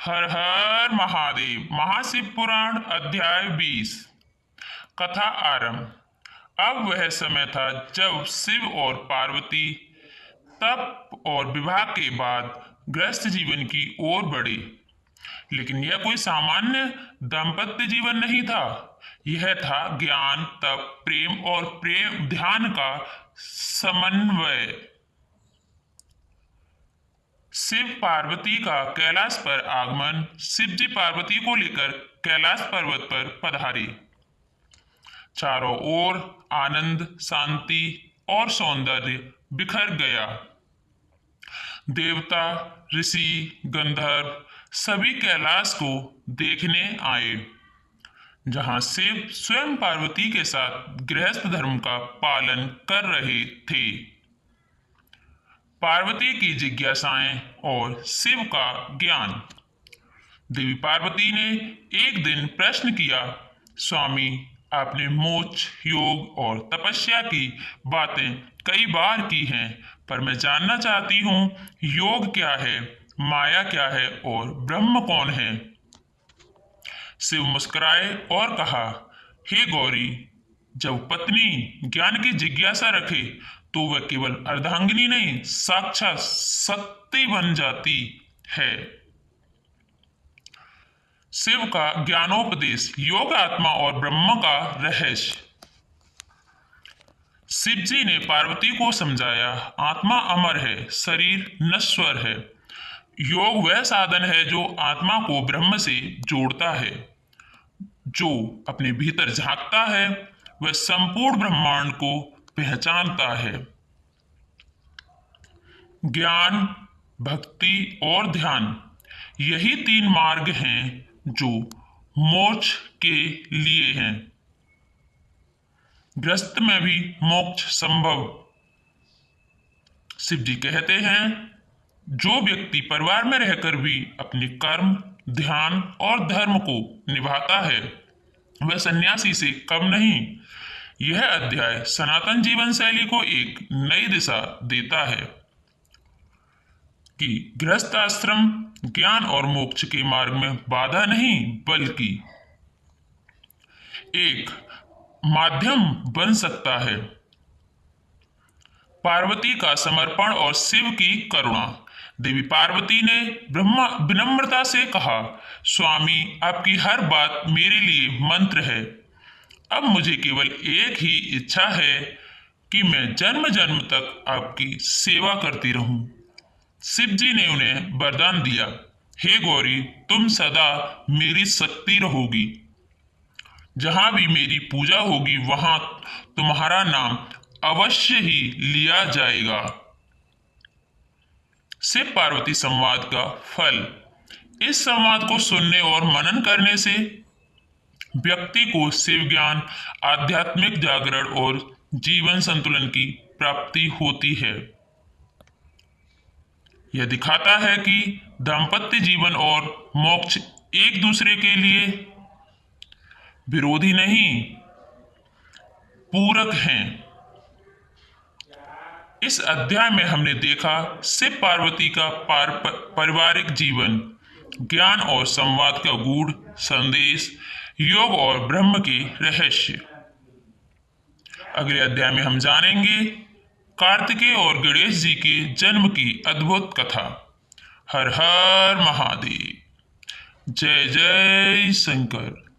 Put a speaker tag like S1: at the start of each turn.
S1: हर हर महादेव। महाशिव पुराण अध्याय 20। कथा आरंभ। अब वह समय था जब शिव और पार्वती तप और विवाह के बाद गृहस्थ जीवन की ओर बढ़े। लेकिन यह कोई सामान्य दाम्पत्य जीवन नहीं था। यह था ज्ञान, तप, प्रेम और प्रेम ध्यान का समन्वय। शिव पार्वती का कैलाश पर आगमन। शिवजी पार्वती को लेकर कैलाश पर्वत पर पधारे। चारों ओर आनंद, शांति और सौंदर्य बिखर गया। देवता, ऋषि, गंधर्व सभी कैलाश को देखने आए, जहां शिव स्वयं पार्वती के साथ गृहस्थ धर्म का पालन कर रहे थे। पार्वती की जिज्ञासाएं और शिव का ज्ञान। देवी पार्वती ने एक दिन प्रश्न किया, स्वामी, आपने मोक्ष, योग और तपस्या की बातें कई बार की हैं, पर मैं जानना चाहती हूँ, योग क्या है, माया क्या है और ब्रह्म कौन है? शिव मुस्कुराए और कहा, हे गौरी, जब पत्नी ज्ञान की जिज्ञासा रखे तो वह केवल अर्धांगिनी नहीं, साक्षात शक्ति बन जाती है। शिव का ज्ञानोपदेश, योग, आत्मा और ब्रह्म का रहस्य। शिव जी ने पार्वती को समझाया, आत्मा अमर है, शरीर नश्वर है। योग वह साधन है जो आत्मा को ब्रह्म से जोड़ता है। जो अपने भीतर झांकता है वह संपूर्ण ब्रह्मांड को पहचानता है। ज्ञान, भक्ति और ध्यान, यही तीन मार्ग हैं जो मोक्ष के लिए हैं। गृहस्थ में भी मोक्ष संभव। शिव जी कहते हैं, जो व्यक्ति परिवार में रहकर भी अपने कर्म, ध्यान और धर्म को निभाता है वह सन्यासी से कम नहीं। यह अध्याय सनातन जीवन शैली को एक नई दिशा देता है कि गृहस्थ आश्रम ज्ञान और मोक्ष के मार्ग में बाधा नहीं बल्कि एक माध्यम बन सकता है। पार्वती का समर्पण और शिव की करुणा। देवी पार्वती ने ब्रह्मा विनम्रता से कहा, स्वामी, आपकी हर बात मेरे लिए मंत्र है। अब मुझे केवल एक ही इच्छा है कि मैं जन्म जन्म तक आपकी सेवा करती रहूं। शिव जी ने उन्हें वरदान दिया, हे गौरी, तुम सदा मेरी शक्ति रहोगी। जहां भी मेरी पूजा होगी वहां तुम्हारा नाम अवश्य ही लिया जाएगा। शिव पार्वती संवाद का फल। इस संवाद को सुनने और मनन करने से व्यक्ति को शिव ज्ञान, आध्यात्मिक जागरण और जीवन संतुलन की प्राप्ति होती है। यह दिखाता है कि दाम्पत्य जीवन और मोक्ष एक दूसरे के लिए विरोधी नहीं, पूरक हैं। इस अध्याय में हमने देखा शिव पार्वती का पारिवारिक जीवन, ज्ञान और संवाद का गूढ़ संदेश, योग और ब्रह्म के रहस्य। अगले अध्याय में हम जानेंगे कार्तिकेय और गणेश जी के जन्म की अद्भुत कथा। हर हर महादेव। जय जय शंकर।